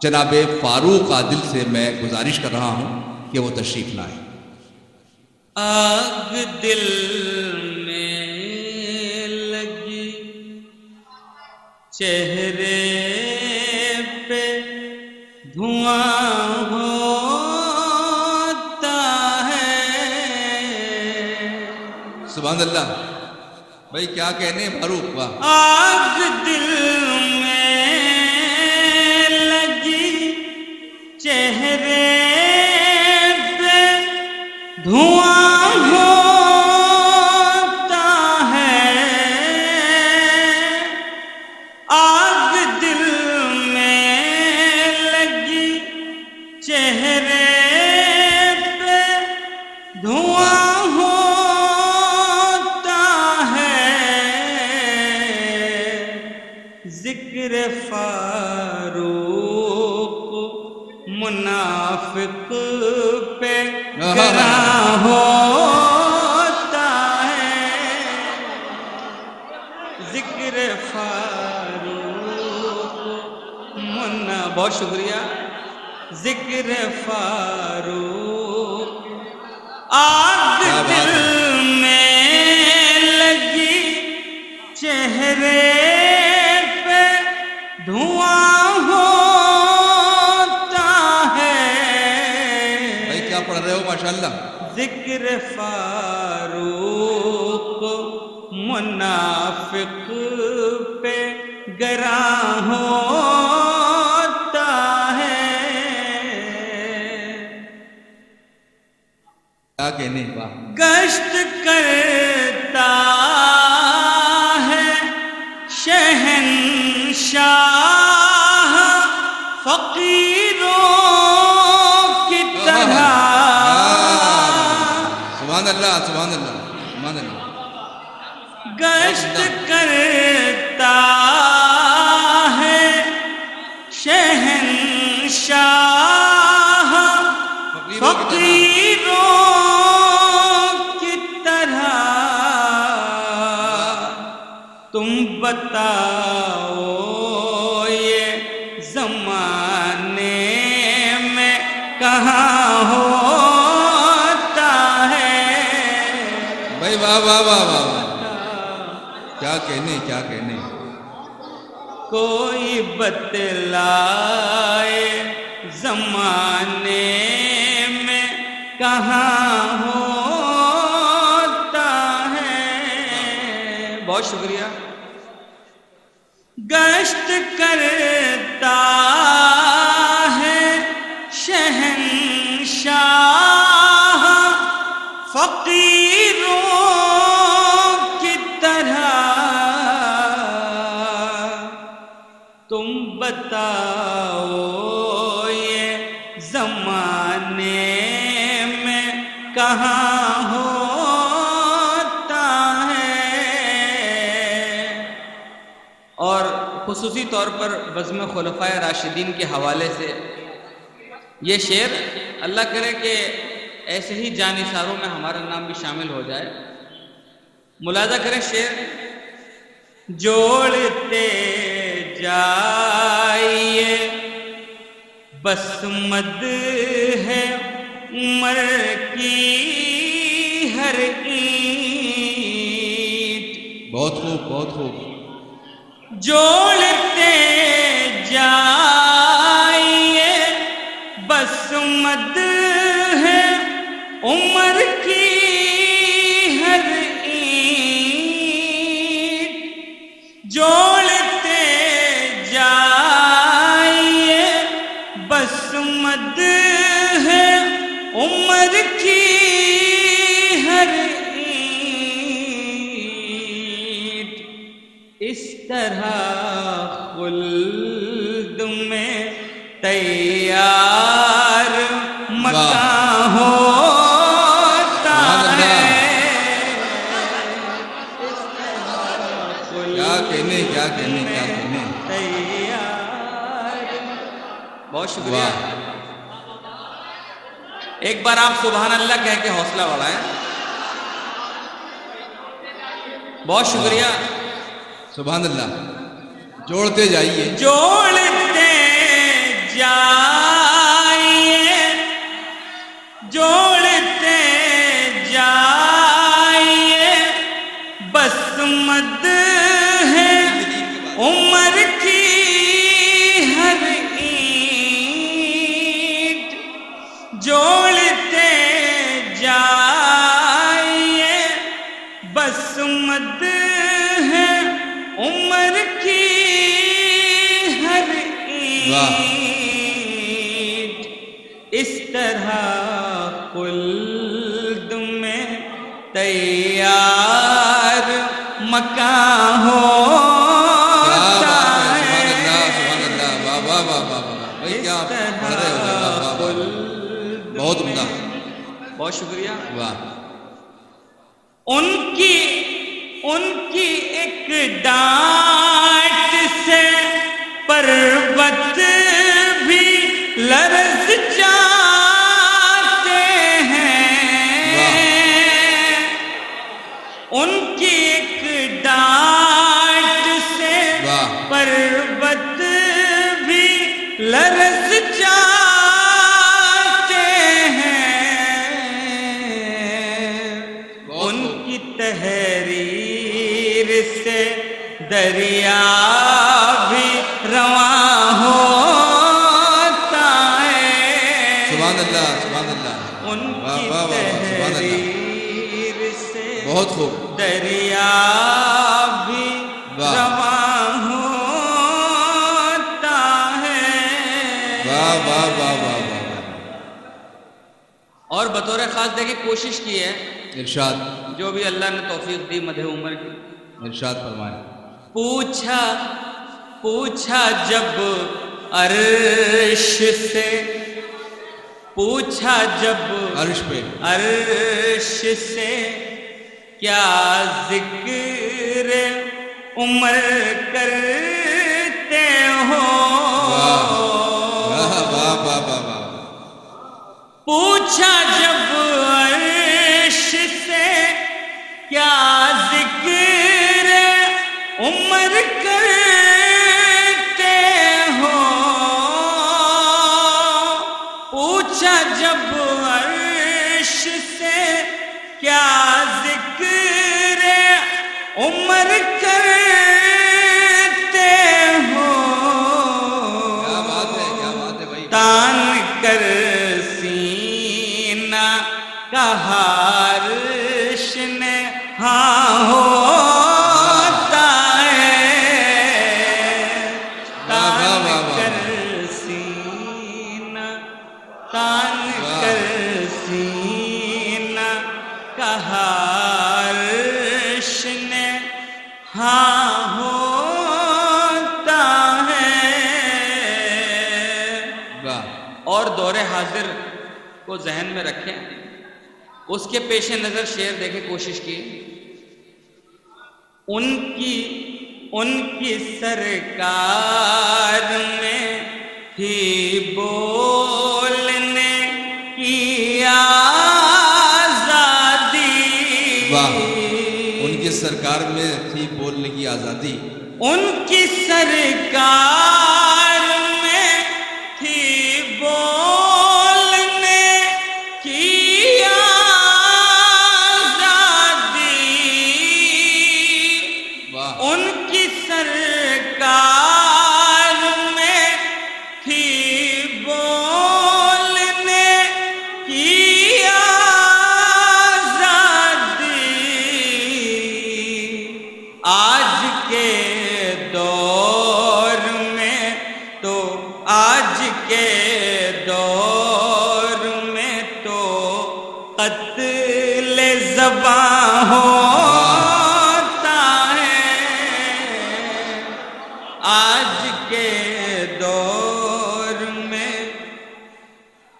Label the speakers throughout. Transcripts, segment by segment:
Speaker 1: جناب فاروق عادل سے میں گزارش کر رہا ہوں کہ وہ تشریف لائیں۔
Speaker 2: آگ دل میں لگی چہرے پہ دھواں ہوتا ہے۔
Speaker 1: سبحان اللہ بھائی، کیا کہنے فاروق، واہ۔
Speaker 2: آگ دل میں لگی چہرے پہ دھواں ہوتا ہے۔ آگ دل میں لگی چہرے پہ دھواں ہوتا ہے۔ ذکر فاروق منافق پہ گراں ہوتا ہے۔ ذکر فاروق بہت شکریہ۔ ذکر فاروق آگ دل میں لگی چہرے پہ دھواں ہوتا ہے۔
Speaker 1: بھائی کیا پڑھ رہے ہو ماشاءاللہ۔
Speaker 2: ذکر فاروق منافق پہ گراں ہوتا ہے۔
Speaker 1: کیا کہنے، واہ۔
Speaker 2: گشت کرتا ہے شہنشاہ فقیروں کی طرح۔
Speaker 1: سبحان اللہ سبحان اللہ سبحان اللہ۔
Speaker 2: گشت کرتا ہے شہنشاہ فقیروں کی طرح۔ تم بتاؤ یہ زمانے میں کہاں ہوتا ہے؟
Speaker 1: بھائی واہ واہ واہ واہ، کیا کہنے کیا کہنے۔
Speaker 2: کوئی بتلائے زمانے میں کہاں ہوتا ہے؟ بہت شکریہ۔ گشت کرتا ہے شہنشاہ فقیروں کی طرح۔ تم بتاؤ یہ زمانے میں کہاں ہوتا ہے؟ اور خصوصی طور پر بزم خلفائے راشدین کے حوالے سے یہ شعر، اللہ کرے کہ ایسے ہی جانثاروں میں ہمارا نام بھی شامل ہو جائے۔ ملاحظہ کریں شعر، جوڑتے جائیے بس مد ہے عمر کی ہر اینٹ۔
Speaker 1: بہت خوب بہت خوب۔
Speaker 2: جوڑتے جائیے بس مد ہے عمر کی ہر اینٹ۔ جوڑتے جائیے بس مد ہے عمر کی ہر اینٹ۔ اس طرح خلد میں تیار مکان ہوتا ہے۔
Speaker 1: کیا کہنے کیا کہنے کیا کہنے۔
Speaker 2: تیار۔ بہت شکریہ۔ ایک بار آپ سبحان اللہ کہہ کے حوصلہ بڑھائیں۔ بہت شکریہ۔
Speaker 1: سبحان اللہ۔ جوڑتے جائیے،
Speaker 2: جوڑتے جائیے جوڑتے جائیے بس مد ہے عمر کی ہر اینٹ جوڑتے جائیے بس مد ہے عمر کی ہر اینٹ اس طرح خلد میں تیار مکان ہوتا ہے
Speaker 1: سبحان اللہ واہ واہ واہ واہ بھائی کیا پڑھ رہے ہو بہت عمدہ
Speaker 2: بہت شکریہ
Speaker 1: واہ
Speaker 2: ان کی ایک ڈانٹ سے پروت بھی لرز جاتے ہیں ان کی ایک ڈانٹ سے پروت بھی لرز جاتے ہیں ان کی تحریر سے دریا بھی رواں ہوتا ہے
Speaker 1: سبحان اللہ سبحان اللہ
Speaker 2: ان
Speaker 1: واہ
Speaker 2: کی
Speaker 1: واہ واہ سبحان اللہ
Speaker 2: تحریر سے
Speaker 1: بہت خوب
Speaker 2: دریا بھی رواں ہوتا ہے
Speaker 1: واہ واہ واہ واہ واہ
Speaker 2: اور بطور خاص دیکھیں کوشش کی ہے
Speaker 1: ارشاد
Speaker 2: جو بھی اللہ نے توفیق دی مدح عمر کی
Speaker 1: ارشاد فرمائیں
Speaker 2: پوچھا جب عرش سے پوچھا جب
Speaker 1: عرش پہ
Speaker 2: عرش سے کیا ذکر عمر کرتے ہو
Speaker 1: واہ واہ واہ واہ واہ
Speaker 2: پوچھا جب عرش سے کیا ذکر عمر کرتے ہو پوچھا جب عرش سے کیا ذکر عمر کرتے ہو
Speaker 1: کیا بات ہے بھائی
Speaker 2: تان کر سینہ کا حارش نے ہاں ہوتا ہے تان کر سینہ کا حارش نے ہاں ہوتا ہے اور دور حاضر کو ذہن میں رکھیں اس کے پیش نظر شعر دیکھیں کوشش کی ان کی سرکار میں ہی بولنے کی آزادی
Speaker 1: ان کی سرکار میں تھی بولنے کی آزادی
Speaker 2: ان کی سرکار میں تھی بولنے کی آزادی ان کی سرکار میں تھی بولنے کی آزادی آج کے دور میں تو قتل زباں ہوتا ہے آج کے دور میں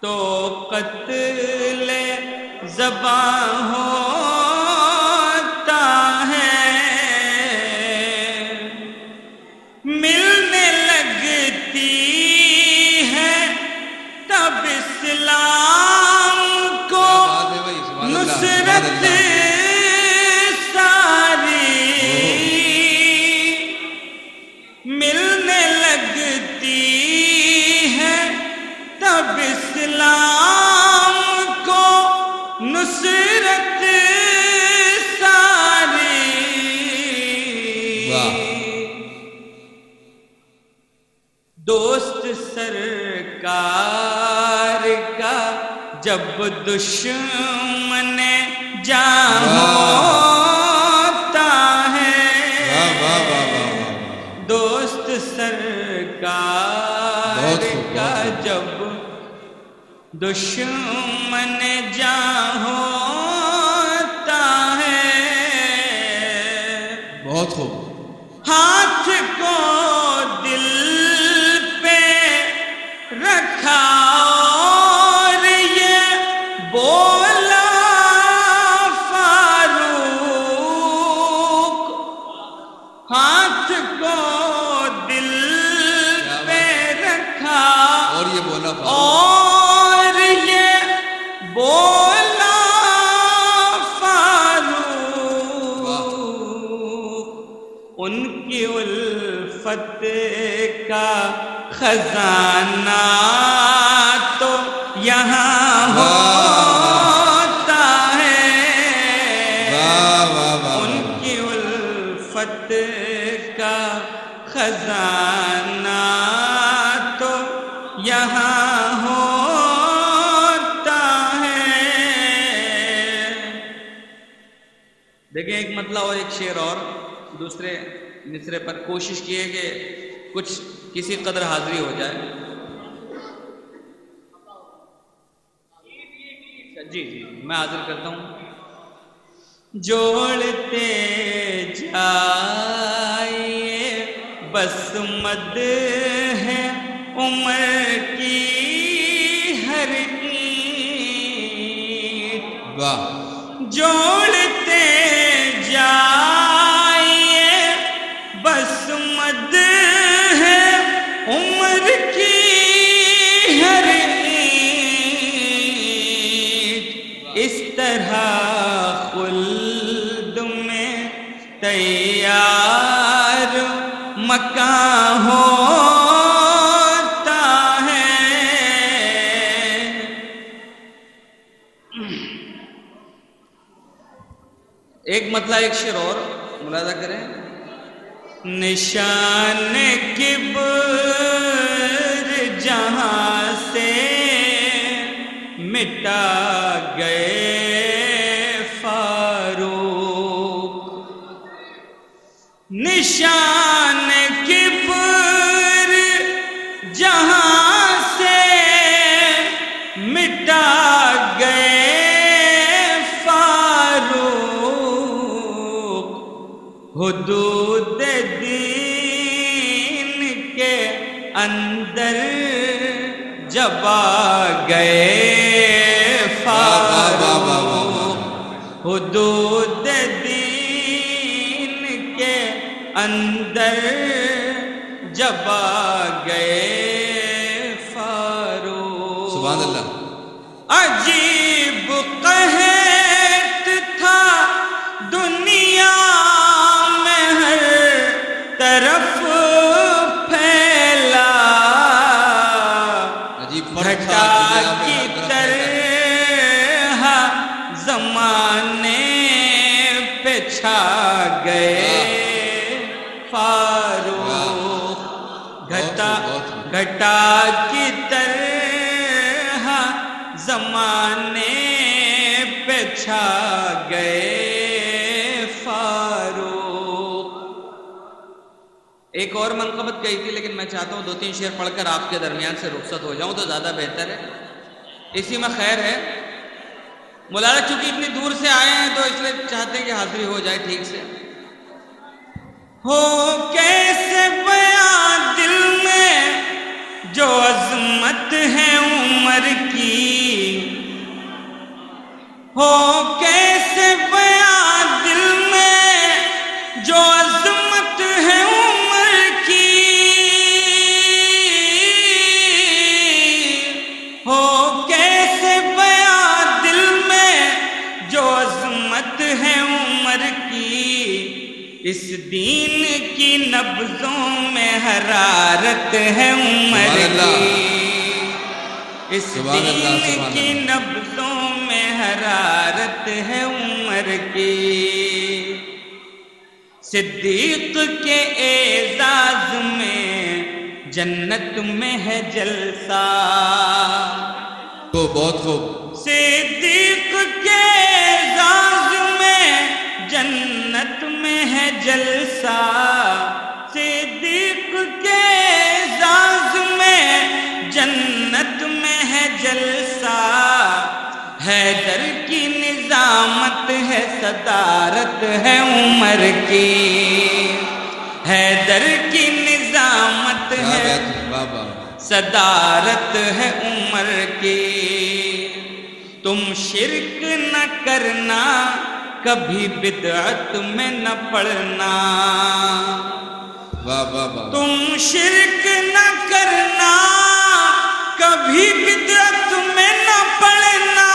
Speaker 2: تو قتل زباں ہوتا ہے ملنے لگتی ہے تب اسلام کو نصرت ساری ملنے لگتی ہے اب اسلام کو نصرت ساری
Speaker 1: واہ
Speaker 2: دوست سرکار کا جب دشمن جان ہوتا ہے دوست سرکار کا جب دشمن جان ہوتا ہے
Speaker 1: بہت خوب
Speaker 2: ہاتھ کو دل پہ رکھا اور یہ بولا فاروق ہاتھ کو دل پہ رکھا
Speaker 1: اور یہ بولا
Speaker 2: اور یہ بولا فاروق ان کی الفت کا خزانہ تو یہاں ہوتا ہے ان کی الفت کا خزانہ تو یہاں ہوتا ہے دیکھیں ایک مطلب اور ایک شعر اور دوسرے مصرے پر کوشش کیے کہ کچھ کسی قدر حاضری ہو جائے جی جی میں حاضر کرتا ہوں جوڑتے جائیے بس مد ہے عمر کی ہر اینٹ
Speaker 1: واہ
Speaker 2: جوڑتے جائیے بس مد ہے عمر کی ہر اینٹ اس طرح خلد میں تیار مکان ہوتا ہے ایک مطلب ایک شعر اور ملاحظہ کریں نشان کبر جہاں سے مٹا گئے فاروق نشان کبر جہاں سے مٹا گئے فاروق حدود دین کے اندر جب آ گئے فاروق حدود دین کے اندر جب آ گئے فاروق
Speaker 1: سبحان اللہ
Speaker 2: عجیب قحط تھا دنیا میں ہر طرف پھیلا گھٹا کی طرح زمانے پہ چھا گئے فاروق گھٹا کی طرح زمانے پہ چھا گئے فاروق ایک اور منقبت کہی تھی لیکن میں چاہتا ہوں 2-3 شعر پڑھ کر آپ کے درمیان سے رخصت ہو جاؤں تو زیادہ بہتر ہے اسی میں خیر ہے مولانا چونکہ اتنی دور سے آئے ہیں تو اس لیے چاہتے ہیں کہ حاضری ہو جائے ٹھیک سے ہو کیسے بیان دل میں جو عظمت ہے عمر کی ہو کیسے بیان دل میں جو عظمت ہے عمر کی ہو کیسے بیان دل میں جو عظمت ہے عمر کی اس دین کی نبضوں میں حرارت ہے عمر کی اس
Speaker 1: سبحان اللہ،
Speaker 2: دین
Speaker 1: سبحان
Speaker 2: کی
Speaker 1: اللہ۔
Speaker 2: نبضوں میں حرارت ہے عمر کی، صدیق کے اعزاز میں جنت میں ہے جلسہ،
Speaker 1: تو بہت خوب،
Speaker 2: صدیق کے اعزاز میں جنت میں ہے جلسہ، صدیق کے اعزاز میں جنت میں ہے جلسہ، حیدر کی نظامت ہے صدارت ہے عمر کی، حیدر کی نظامت
Speaker 1: کیا
Speaker 2: ہے
Speaker 1: بات ہے، واہ واہ،
Speaker 2: صدارت ہے عمر کی، تم شرک نہ کرنا کبھی بدعت میں نہ پڑنا،
Speaker 1: واہ واہ واہ،
Speaker 2: تم شرک نہ کرنا کبھی بدعت میں نہ پڑنا،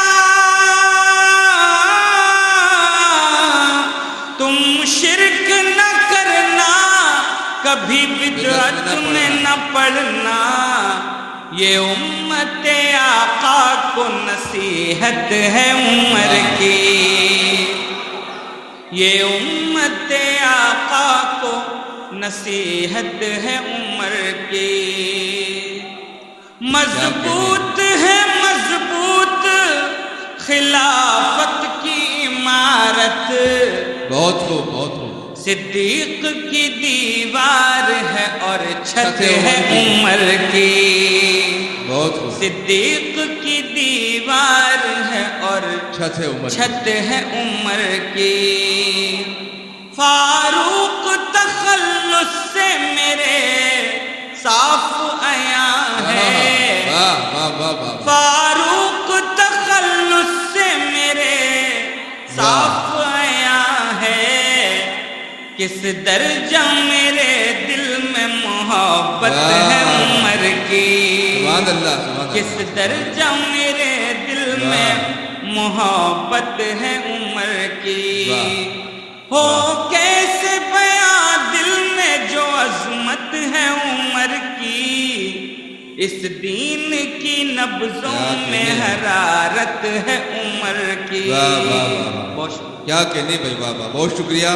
Speaker 2: تم شرک نہ کرنا کبھی بدعت میں نہ پڑنا، یہ امت آقا کو نصیحت ہے عمر کی، یہ امت آقا کو نصیحت ہے عمر کی، مضبوط ہے مضبوط خلافت کی عمارت،
Speaker 1: بہت خوب، بہت خوب،
Speaker 2: صدیق کی دیوار ہے اور چھت ہے عمر کی،
Speaker 1: بہت خوب،
Speaker 2: صدیق کی دیوار ہے اور
Speaker 1: چھت ہے عمر،
Speaker 2: چھت ہے عمر کی، فاروق تخلص سے میرے صاف عیاں ہے،
Speaker 1: واہ واہ واہ واہ،
Speaker 2: فاروق تخلص سے میرے صاف عیاں ہے، کس درجہ میرے دل میں محبت ہے عمر کی،
Speaker 1: سبحان اللہ، سبحان
Speaker 2: کس
Speaker 1: اللہ،
Speaker 2: درجہ میرے دل میں محبت ہے عمر کی، ہو کیسے بیاں دل میں جو عظمت ہے عمر کی، اس دین کی نبضوں میں حرارت ہے عمر کی،
Speaker 1: واہ واہ واہ،
Speaker 2: بہت شکریہ۔
Speaker 1: کیا کہنے بھائی، واہ واہ، بہت شکریہ۔